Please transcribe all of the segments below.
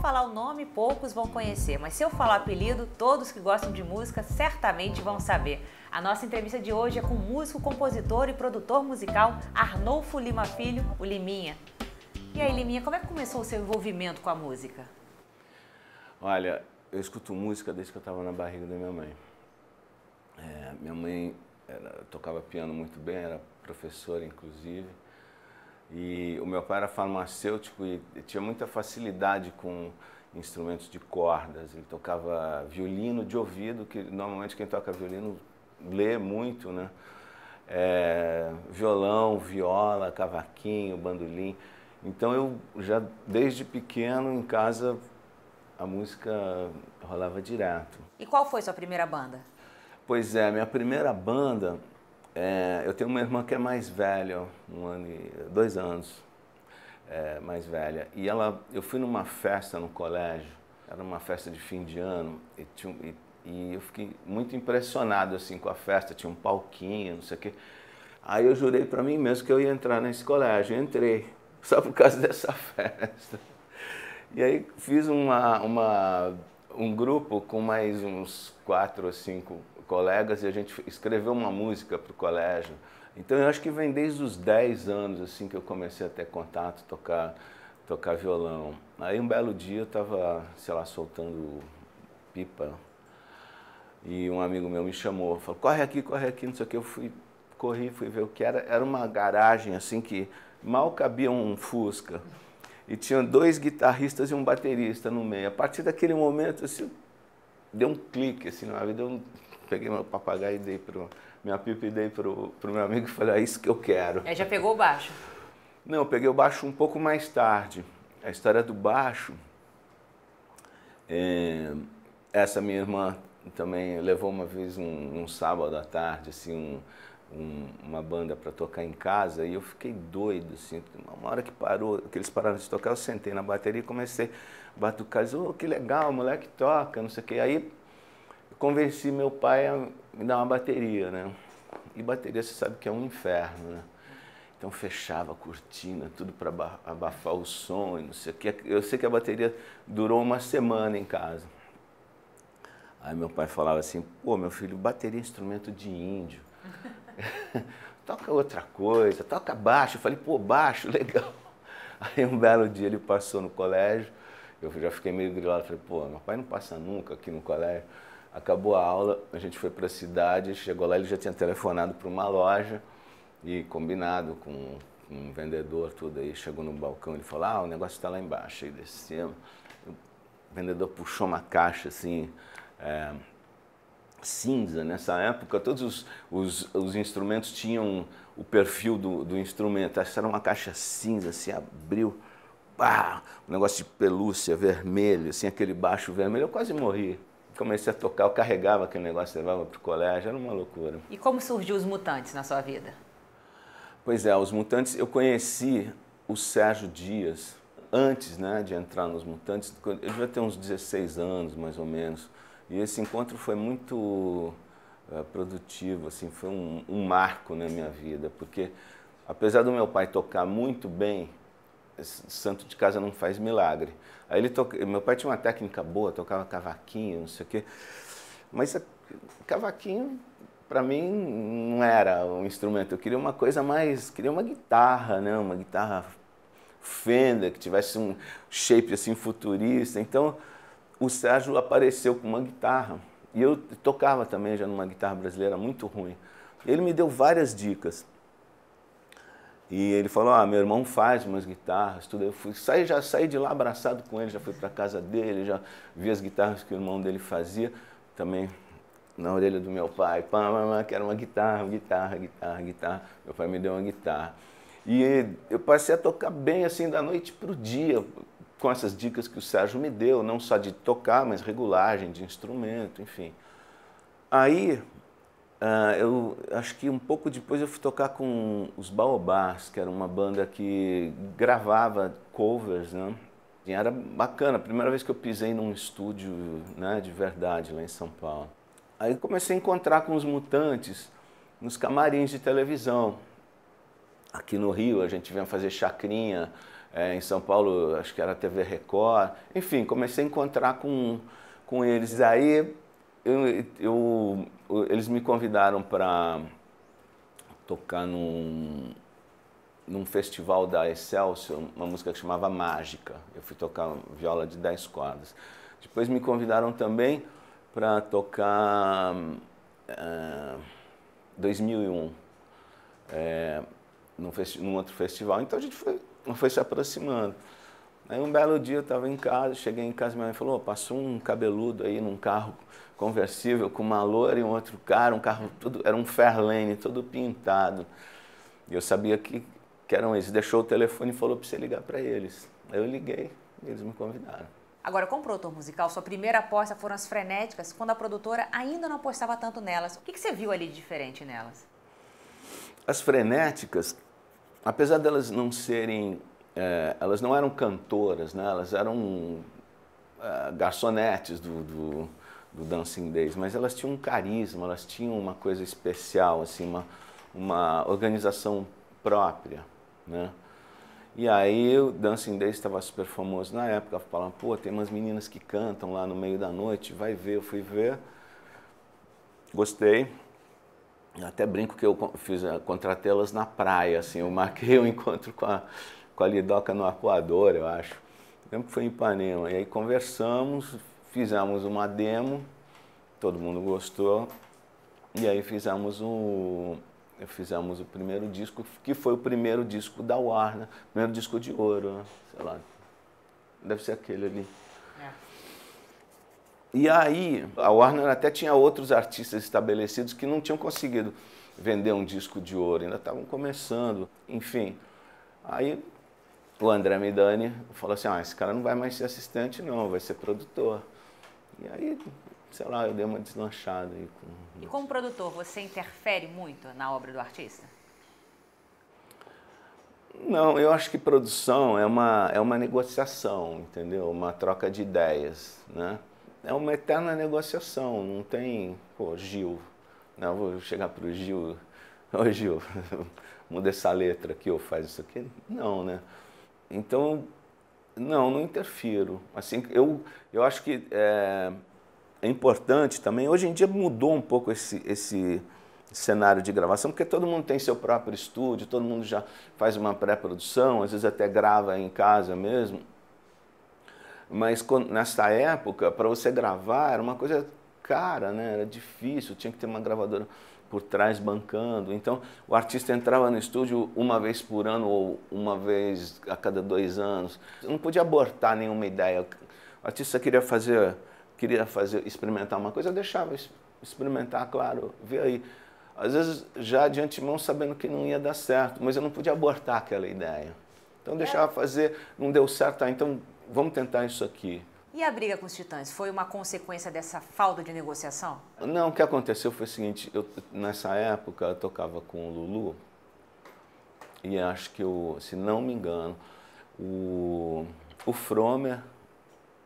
falar o nome, poucos vão conhecer, mas se eu falar o apelido, todos que gostam de música certamente vão saber. A nossa entrevista de hoje é com o músico, compositor e produtor musical Arnolfo Lima Filho, o Liminha. E aí, Liminha, como é que começou o seu envolvimento com a música? Olha, eu escuto música desde que eu estava na barriga da minha mãe. Minha mãe tocava piano muito bem, era professora inclusive. E o meu pai era farmacêutico e tinha muita facilidade com instrumentos de cordas. Ele tocava violino de ouvido, que normalmente quem toca violino lê muito, né? Violão, viola, cavaquinho, bandolim. Então eu já desde pequeno em casa a música rolava direto. E qual foi sua primeira banda? Pois é, minha primeira banda, eu tenho uma irmã que é mais velha, 2 anos mais velha. E eu fui numa festa no colégio, era uma festa de fim de ano, e eu fiquei muito impressionado assim, com a festa, tinha um palquinho, não sei o quê. Aí eu jurei para mim mesmo que eu ia entrar nesse colégio, eu entrei, só por causa dessa festa. E aí fiz um grupo com mais uns 4 ou 5 colegas e a gente escreveu uma música para o colégio. Então eu acho que vem desde os 10 anos assim que eu comecei a ter contato, tocar violão. Aí um belo dia eu estava, sei lá, soltando pipa e um amigo meu me chamou, falou, corre aqui, não sei o que. Eu corri, fui ver o que era. Era uma garagem assim que mal cabia um Fusca. E tinha 2 guitarristas e um baterista no meio. A partir daquele momento, assim, deu um clique assim, na vida. Eu peguei meu papagaio e dei minha pipa e dei pro meu amigo e falei, é isso que eu quero. Já pegou o baixo? Não, eu peguei o baixo um pouco mais tarde. A história do baixo, essa minha irmã também levou uma vez um sábado à tarde, assim, uma banda para tocar em casa e eu fiquei doido, assim, uma hora que eles pararam de tocar, eu sentei na bateria e comecei a batucar, disse, oh, que legal, o moleque toca, não sei o que. Aí eu convenci meu pai a me dar uma bateria, né? E bateria você sabe que é um inferno, né? Então fechava a cortina, tudo para abafar o som e não sei o que. Eu sei que a bateria durou uma semana em casa. Aí meu pai falava assim, pô, meu filho, bateria é instrumento de índio. Toca outra coisa, toca baixo. Eu falei, pô, baixo, legal. Aí um belo dia ele passou no colégio, eu já fiquei meio grilado, falei, pô, meu pai não passa nunca aqui no colégio. Acabou a aula, a gente foi para a cidade, chegou lá, ele já tinha telefonado para uma loja e combinado com um vendedor, tudo aí, chegou no balcão, ele falou, o negócio está lá embaixo. Aí descemos, o vendedor puxou uma caixa assim, cinza. Nessa época todos os instrumentos tinham o perfil do instrumento. Essa era uma caixa cinza, assim, abriu, pá, um negócio de pelúcia vermelho, assim, aquele baixo vermelho, eu quase morri. Comecei a tocar, eu carregava aquele negócio, levava para o colégio, era uma loucura. E como surgiu os Mutantes na sua vida? Pois é, os Mutantes, eu conheci o Sérgio Dias antes, né, de entrar nos Mutantes, eu devia ter uns 16 anos, mais ou menos. E esse encontro foi muito produtivo, assim, foi um marco na minha vida, porque apesar do meu pai tocar muito bem, santo de casa não faz milagre. Aí meu pai tinha uma técnica boa, tocava cavaquinho, não sei o quê, mas cavaquinho para mim não era um instrumento, eu queria uma coisa mais, queria uma guitarra, né, uma guitarra Fender, que tivesse um shape assim futurista. Então o Sérgio apareceu com uma guitarra e eu tocava também já numa guitarra brasileira muito ruim. Ele me deu várias dicas e ele falou, meu irmão faz umas guitarras, tudo. Eu já saí de lá abraçado com ele, já fui para casa dele, já vi as guitarras que o irmão dele fazia, também na orelha do meu pai, quero uma guitarra. Meu pai me deu uma guitarra e eu passei a tocar bem assim da noite para o dia, com essas dicas que o Sérgio me deu, não só de tocar, mas regulagem de instrumento, enfim. Aí, eu acho que um pouco depois eu fui tocar com os Baobás, que era uma banda que gravava covers, né? E era bacana, a primeira vez que eu pisei num estúdio, né, de verdade lá em São Paulo. Aí comecei a encontrar com os Mutantes nos camarins de televisão. Aqui no Rio a gente vinha fazer chacrinha, em São Paulo, acho que era a TV Record. Enfim, comecei a encontrar com eles. Aí eles me convidaram para tocar num festival da Excelsior, uma música que chamava Mágica. Eu fui tocar viola de 10 cordas. Depois me convidaram também para tocar 2001, num outro festival. Então a gente foi se aproximando. Aí um belo dia eu estava em casa, cheguei em casa e minha mãe falou, passou um cabeludo aí num carro conversível com uma loura e um outro cara, um carro era um Fairlane, todo pintado. E eu sabia que eram eles. Deixou o telefone e falou para você ligar para eles. Aí eu liguei e eles me convidaram. Agora, como produtor musical, sua primeira aposta foram as Frenéticas, quando a produtora ainda não apostava tanto nelas. O que você viu ali de diferente nelas? As Frenéticas, apesar delas não serem... elas não eram cantoras, né? Elas eram garçonetes do Dancing Days, mas elas tinham um carisma, elas tinham uma coisa especial, assim, uma organização própria, né? E aí o Dancing Days estava super famoso na época, falavam, pô, tem umas meninas que cantam lá no meio da noite, vai ver. Eu fui ver, gostei, eu até brinco que eu contratei elas na praia, assim, eu marquei um encontro com a Lidoca no Arpoador, eu acho, lembro que foi em Ipanema, e aí conversamos, fizemos uma demo, todo mundo gostou, e aí fizemos o primeiro disco, que foi o primeiro disco da Warner, primeiro disco de ouro, né? Sei lá, deve ser aquele ali. E aí, a Warner até tinha outros artistas estabelecidos que não tinham conseguido vender um disco de ouro, ainda estavam começando, enfim. Aí o André Midani falou assim, esse cara não vai mais ser assistente não, vai ser produtor. E aí, sei lá, eu dei uma deslanchada aí. E como produtor, você interfere muito na obra do artista? Não, eu acho que produção é uma negociação, entendeu? Uma troca de ideias, né? É uma eterna negociação, não tem, pô, Gil, né? Eu vou chegar pro Gil, ô Gil, muda essa letra aqui ou faz isso aqui. Não, né? Então, não interfiro. Assim, eu acho que é importante também, hoje em dia mudou um pouco esse cenário de gravação, porque todo mundo tem seu próprio estúdio, todo mundo já faz uma pré-produção, às vezes até grava em casa mesmo. Mas nessa época, para você gravar, era uma coisa cara, né? Era difícil, tinha que ter uma gravadora por trás bancando. Então, o artista entrava no estúdio uma vez por ano ou uma vez a cada 2 anos. Não podia abortar nenhuma ideia. O artista queria experimentar uma coisa, eu deixava experimentar, claro, ver aí. Às vezes, já de antemão, sabendo que não ia dar certo, mas eu não podia abortar aquela ideia. Então, deixava fazer, não deu certo, então vamos tentar isso aqui. E a briga com os Titãs foi uma consequência dessa falta de negociação? Não, o que aconteceu foi o seguinte, nessa época eu tocava com o Lulu, e acho que, se não me engano, o Fromer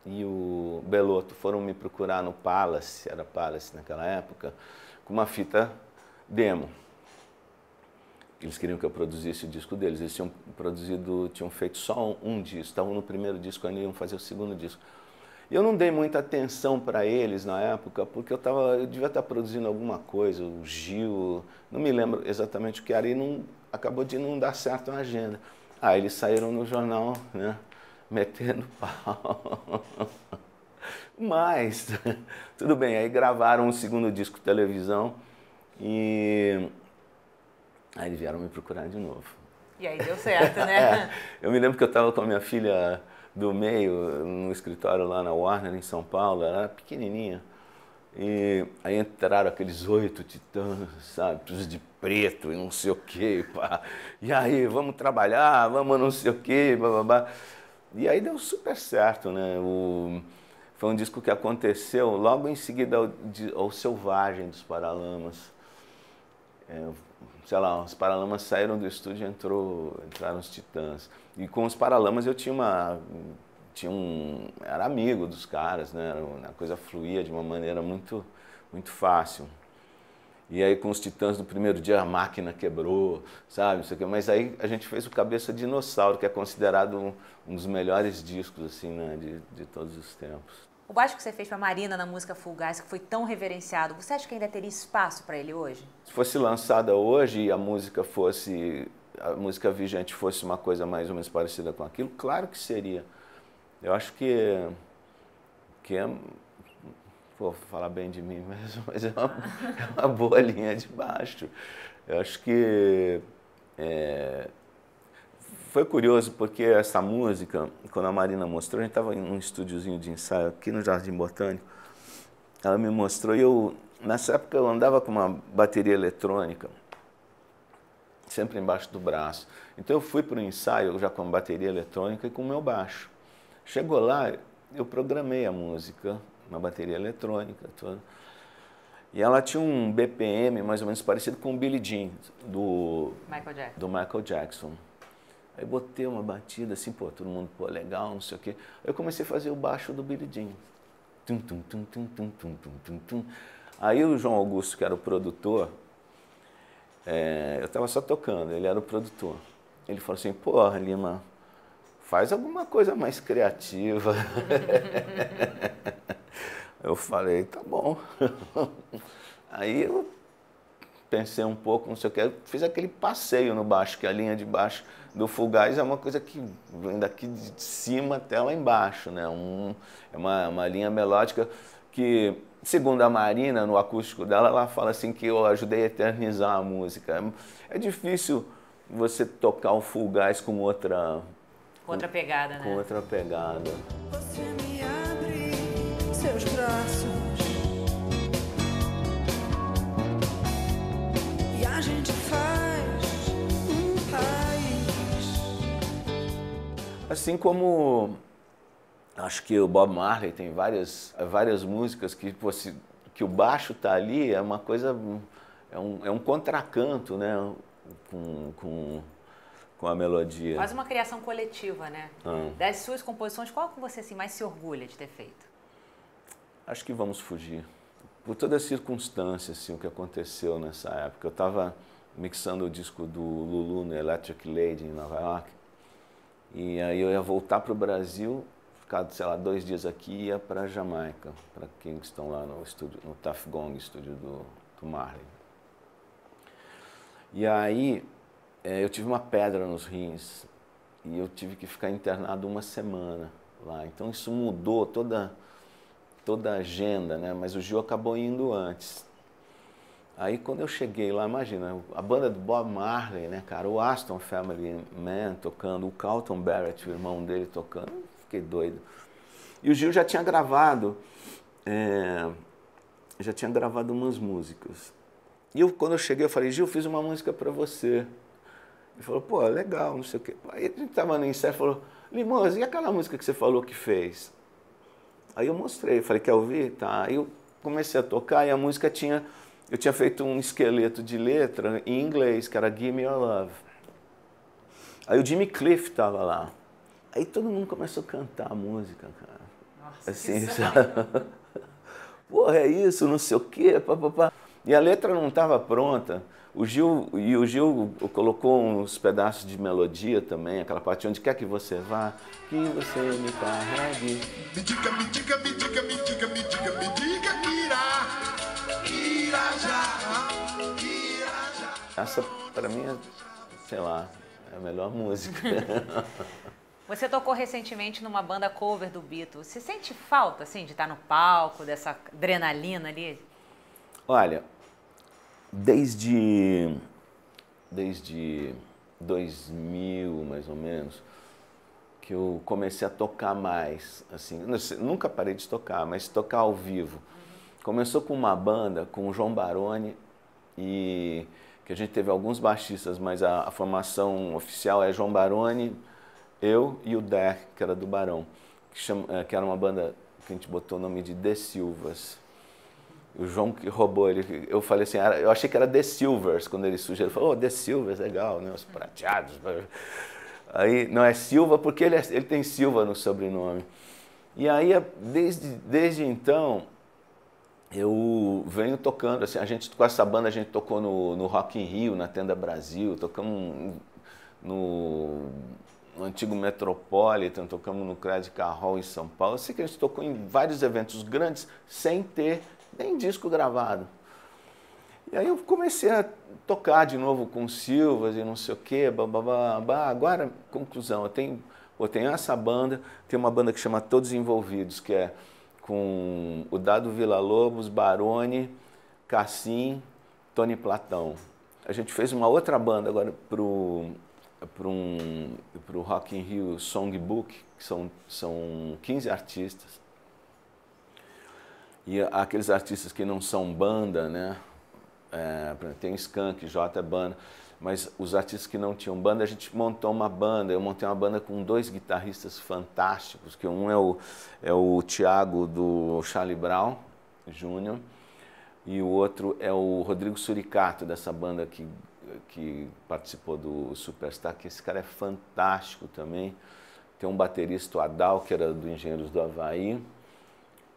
e o Belotto foram me procurar no Palace, era Palace naquela época, com uma fita demo. Eles queriam que eu produzisse o disco deles, eles tinham feito só um disco, estavam no primeiro disco, ainda iam fazer o segundo disco. E eu não dei muita atenção para eles na época, porque eu devia estar produzindo alguma coisa, o Gil, não me lembro exatamente o que era, e acabou de não dar certo a agenda. Eles saíram no jornal, né, metendo pau. Mas, tudo bem, aí gravaram um segundo disco de televisão e aí eles vieram me procurar de novo. E aí deu certo, né? Eu me lembro que eu estava com a minha filha do meio, no escritório lá na Warner, em São Paulo, ela era pequenininha. E aí entraram aqueles 8 titãs, sabe, todos de preto e não sei o quê, pá. E aí, vamos trabalhar, vamos não sei o quê, blá. E aí deu super certo, né? Foi um disco que aconteceu logo em seguida ao Selvagem dos Paralamas. Sei lá, os Paralamas saíram do estúdio e entraram os Titãs. E com os Paralamas eu era amigo dos caras, né? A coisa fluía de uma maneira muito, muito fácil. E aí com os Titãs no primeiro dia a máquina quebrou, sabe? Isso aqui. Mas aí a gente fez o Cabeça de Dinossauro, que é considerado um dos melhores discos assim, né, de todos os tempos. O baixo que você fez para Marina na música Fugaz, que foi tão reverenciado, você acha que ainda teria espaço para ele hoje? Se fosse lançada hoje e a música vigente fosse uma coisa mais ou menos parecida com aquilo, claro que seria. Eu acho que é, vou falar bem de mim mesmo, mas é uma boa linha de baixo. Eu acho que foi curioso porque essa música, quando a Marina mostrou, a gente estava em um estúdiozinho de ensaio aqui no Jardim Botânico, ela me mostrou e nessa época eu andava com uma bateria eletrônica, sempre embaixo do braço. Então eu fui para o ensaio já com a bateria eletrônica e com o meu baixo. Chegou lá, eu programei a música, uma bateria eletrônica toda. E ela tinha um BPM mais ou menos parecido com o Billie Jean, do Michael Jackson. Aí botei uma batida assim, pô, todo mundo, pô, legal, não sei o quê. Aí eu comecei a fazer o baixo do Billie Jean. Tum, tum, tum, tum, tum, tum, tum, tum, tum. Aí o João Augusto, que era o produtor, eu estava só tocando, ele era o produtor. Ele falou assim, porra, Lima, faz alguma coisa mais criativa. Eu falei, tá bom. Aí eu pensei um pouco, não sei o que, fiz aquele passeio no baixo, que a linha de baixo do Fugaz é uma coisa que vem daqui de cima até lá embaixo, né? É uma linha melódica que, segundo a Marina, no acústico dela, ela fala assim que eu ajudei a eternizar a música. É difícil você tocar o Fugaz com outra pegada, né? Com outra pegada. Você me abre seus braços e a gente faz um país. Assim como acho que o Bob Marley tem várias músicas que o baixo tá ali, é uma coisa, é um contracanto, né, com a melodia. Quase uma criação coletiva, né? Das suas composições, qual que você assim, mais se orgulha de ter feito? Acho que Vamos Fugir. Por toda a circunstância, assim, o que aconteceu nessa época. Eu estava mixando o disco do Lulu no Electric Lady em Nova York. E aí eu ia voltar para o Brasil, ficar, sei lá, 2 dias aqui e ia para Jamaica, para Kingston, lá no estúdio, no Tuff Gong, estúdio do Marley. E aí eu tive uma pedra nos rins e eu tive que ficar internado 1 semana lá. Então isso mudou toda a agenda, né? Mas o Gil acabou indo antes. Aí quando eu cheguei lá, imagina, a banda do Bob Marley, né, cara, o Aston Family Man tocando, o Carlton Barrett, o irmão dele tocando, eu fiquei doido. E o Gil já tinha gravado umas músicas. E quando eu cheguei, eu falei, Gil, fiz uma música para você. Ele falou, pô, legal, não sei o quê. Aí a gente tava no ensaio e falou, Limoso, e aquela música que você falou que fez? Aí eu mostrei, falei, quer ouvir? Tá. Aí eu comecei a tocar e a música eu tinha feito um esqueleto de letra em inglês, que era Give Me Your Love. Aí o Jimmy Cliff tava lá. Aí todo mundo começou a cantar a música, cara. Nossa, assim, sabe? Porra, é isso, não sei o quê, papapá. E a letra não estava pronta. O Gil colocou uns pedaços de melodia também, aquela parte onde quer que você vá, que você me carregue. Me diga, me diga, me diga, me diga, me diga, me diga que irá já. Essa, para mim, sei lá, é a melhor música. Você tocou recentemente numa banda cover do Beatles. Você sente falta, assim, de estar no palco, dessa adrenalina ali? Olha, desde 2000, mais ou menos, que eu comecei a tocar mais, assim, nunca parei de tocar, mas tocar ao vivo. Começou com uma banda, com o João Baroni, e que a gente teve alguns baixistas, mas a formação oficial é João Baroni, eu e o Der, que era do Barão, que era uma banda que a gente botou o nome de The Silvas. O João que roubou ele, eu falei assim, eu achei que era The Silvers quando ele surgiu. Ele falou, The Silvers, legal, né? Os prateados. Aí, não é Silva porque ele tem Silva no sobrenome. E aí, desde então, eu venho tocando, assim, com essa banda a gente tocou no Rock in Rio, na Tenda Brasil, tocamos no antigo Metropolitan, tocamos no Credit Car Hall em São Paulo. Eu sei que a gente tocou em vários eventos grandes sem ter nem disco gravado. E aí eu comecei a tocar de novo com Silvas e não sei o quê, bababá. Agora, conclusão, eu tenho essa banda, tem uma banda que chama Todos Envolvidos, que é com o Dado Villa-Lobos, Barone, Cassim, Tony Platão. A gente fez uma outra banda agora pro Rock in Rio Songbook, que são 15 artistas. E aqueles artistas que não são banda, né? Tem Skank, J é banda, mas os artistas que não tinham banda, a gente montou uma banda. Eu montei uma banda com 2 guitarristas fantásticos, que um é o Thiago do Charlie Brown Jr. e o outro é o Rodrigo Suricato, dessa banda que participou do Superstar, que esse cara é fantástico também. Tem um baterista, o Adal, que era do Engenheiros do Havaí,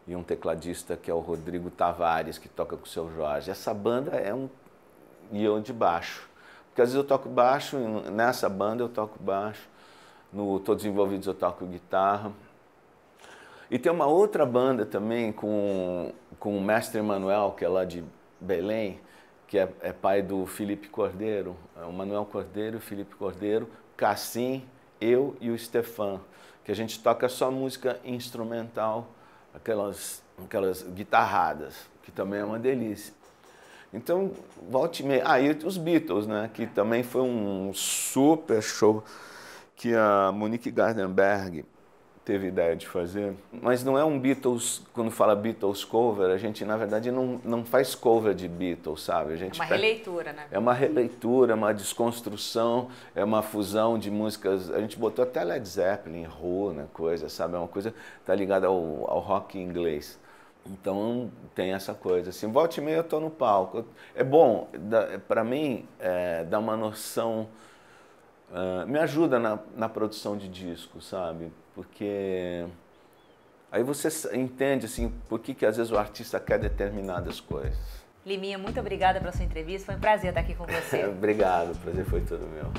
e um tecladista que é o Rodrigo Tavares, que toca com o Seu Jorge. Essa banda e eu de baixo. Porque às vezes eu toco baixo, nessa banda eu toco baixo, no Todos Envolvidos eu toco guitarra. E tem uma outra banda também com o mestre Emanuel, que é lá de Belém, que é pai do Felipe Cordeiro, o Manuel Cordeiro, Felipe Cordeiro, Cassim, eu e o Stefan, que a gente toca só música instrumental, aquelas guitarradas, que também é uma delícia. Então, volte e meia. E os Beatles, né, que também foi um super show que a Monique Gardenberg teve ideia de fazer. Mas não é um Beatles, quando fala Beatles cover, a gente, na verdade, não faz cover de Beatles, sabe? A gente é uma releitura, né? É uma releitura, é uma desconstrução, é uma fusão de músicas. A gente botou até Led Zeppelin, Who, né, coisa, sabe? É uma coisa que tá ligada ao rock inglês. Então, tem essa coisa. Assim, volta e meia eu tô no palco. É bom, para mim, dá uma noção... me ajuda na produção de disco, sabe? Porque aí você entende assim, por que às vezes o artista quer determinadas coisas. Liminha, muito obrigada pela sua entrevista, foi um prazer estar aqui com você. Obrigado, o prazer foi todo meu.